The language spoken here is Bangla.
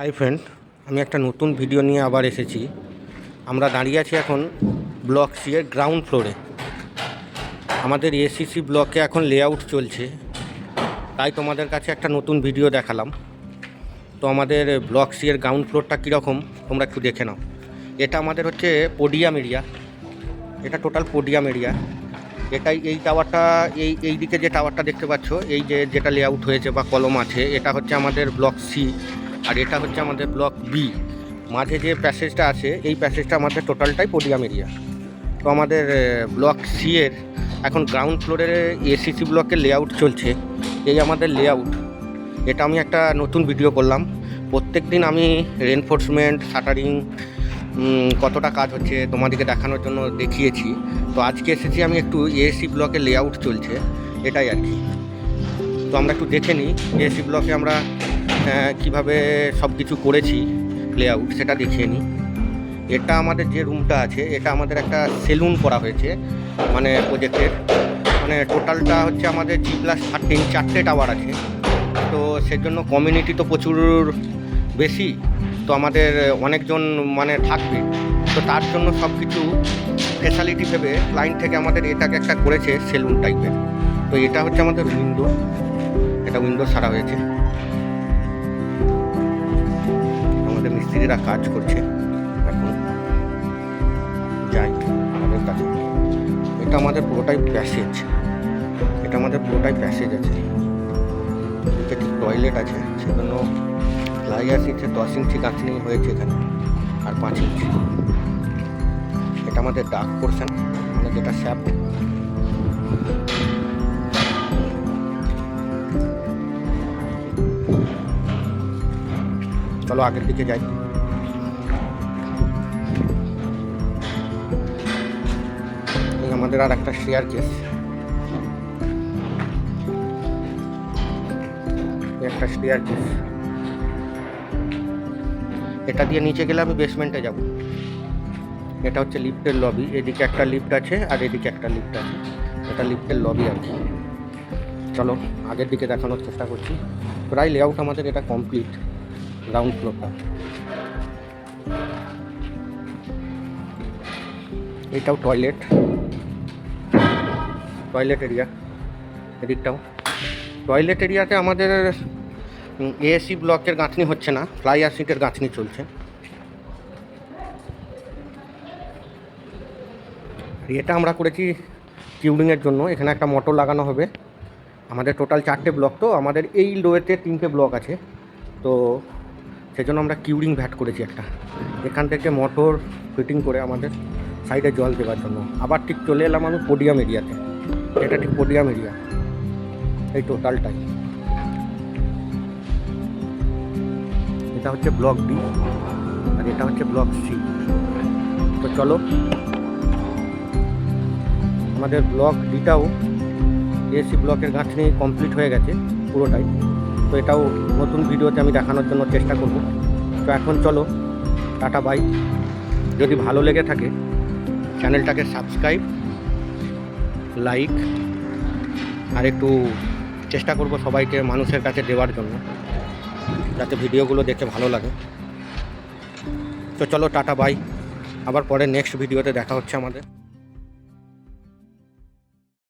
হাই ফ্রেন্ড, আমি একটা নতুন ভিডিও নিয়ে আবার এসেছি। আমরা দাঁড়িয়ে আছি এখন ব্লক সি এর গ্রাউন্ড ফ্লোরে। আমাদের এসিসি ব্লকে এখন লেআউট চলছে, তাই তোমাদের কাছে একটা নতুন ভিডিও দেখালাম। তো আমাদের ব্লক সি এর গ্রাউন্ড ফ্লোরটা কীরকম তোমরা একটু দেখে নাও। এটা আমাদের হচ্ছে পোডিয়াম এরিয়া, এটা টোটাল পোডিয়াম এরিয়া। এটাই এই টাওয়ারটা, এই দিকে যে টাওয়ারটা দেখতে পাচ্ছ, এই যেটা লেআউট হয়েছে বা কলম আছে, এটা হচ্ছে আমাদের ব্লক সি, আর এটা হচ্ছে আমাদের ব্লক বি। মাঝে যে প্যাসেজটা আছে, এই প্যাসেজটা আমাদের টোটালটাই পোডিয়াম এরিয়া। তো আমাদের ব্লক সি এর এখন গ্রাউন্ড ফ্লোরের এসিসি ব্লকের লেআউট চলছে। এই আমাদের লেআউট, এটা আমি একটা নতুন ভিডিও করলাম। প্রত্যেক দিন আমি রেনফোর্সমেন্ট, শাটারিং, কতটা কাজ হচ্ছে তোমাদেরকে দেখানোর জন্য দেখিয়েছি। তো আজকে এসেছি আমি একটু এসি ব্লকের লেআউট চলছে, এটাই আর কি। তো আমরা একটু দেখে নিই এসি ব্লকে আমরা কিভাবে সব কিছু করেছি লেআউট, সেটা দেখিয়ে নিই। এটা আমাদের যে রুমটা আছে, এটা আমাদের একটা সেলুন করা হয়েছে, মানে প্রজেক্টের, মানে টোটালটা হচ্ছে আমাদের G+13 4টে টাওয়ার আছে। তো সেজন্য কমিউনিটি তো প্রচুর বেশি, তো আমাদের অনেকজন মানে থাকবে। তো তার জন্য সব কিছু ফেসিলিটি ভেবে ক্লায়েন্ট থেকে আমাদের এটাকে একটা করেছে সেলুন টাইপের। তো এটা হচ্ছে আমাদের উইন্ডো, এটা উইন্ডো সারা হয়েছে, আমাদের মিস্ত্রিরা কাজ করছে। এখন যাই আমাদের কাছে, এটা আমাদের পুরোটাই প্যাসেজ, এটা আমাদের পুরোটাই প্যাসেজ আছে। এটা ঠিক টয়লেট আছে, সেজন্য প্লাইয়ার সিটে 10 ইঞ্চি গাঁথনি হয়েছে এখানে, আর 5 ইঞ্চি। এটা আমাদের ডার্ক পোর্শন, মানে যেটা শ্যাফট। চলো আগের দিকে যাই। এই আমাদের আর একটা স্টেয়ার কেস, একটা স্টেয়ার কেস। এটা দিয়ে নিচে গেলে আমি বেসমেন্টে যাব। এটা হচ্ছে লিফটের লবি, এদিকে একটা লিফট আছে আর এদিকে একটা লিফট আছে, এটা লিফটের লবি আর কি। চলো আগের দিকে দেখানোর চেষ্টা করছি। প্রায় লেআউট আমাদের এটা কমপ্লিট, গ্রাউন্ড ফ্লোরটা। এটাও টয়লেট, টয়লেট এরিয়া, এদিকটাও টয়লেট এরিয়াতে আমাদের এএসি ব্লকের গাঁথনি হচ্ছে না, ফ্লাইয়ার সিটের গাঁথনি চলছে। এটা আমরা করেছি কিউরিংয়ের জন্য, এখানে একটা মোটর লাগানো হবে। আমাদের টোটাল 4টে ব্লক, তো আমাদের এই লোয়েতে 3টে ব্লক আছে, তো সেজন্য আমরা কিউরিং ভ্যাট করেছি একটা। এখান থেকে মোটর ফিটিং করে আমাদের সাইডে জল দেওয়ার জন্য। আবার ঠিক চলে এলাম আমি পোডিয়াম এরিয়াতে, এটা ঠিক পোডিয়াম এরিয়া, এই টোটালটাই। এটা হচ্ছে ব্লক ডি আর এটা হচ্ছে ব্লক সি। তো চলো, আমাদের ব্লক ডিটাও এসি ব্লকের গাঁথনি কমপ্লিট হয়ে গেছে পুরোটাই। তো এটাও নতুন ভিডিওতে আমি দেখানোর জন্য চেষ্টা করব। তো এখন চলো, টাটা বাই। যদি ভালো লেগে থাকে চ্যানেলটাকে সাবস্ক্রাইব, লাইক, আর একটু চেষ্টা করব সবাইকে মানুষের কাছে দেওয়ার জন্য, যাতে ভিডিওগুলো দেখতে ভালো লাগে। তো চলো টাটা বাই, আবার পরে নেক্সট ভিডিওতে দেখা হচ্ছে আমাদের।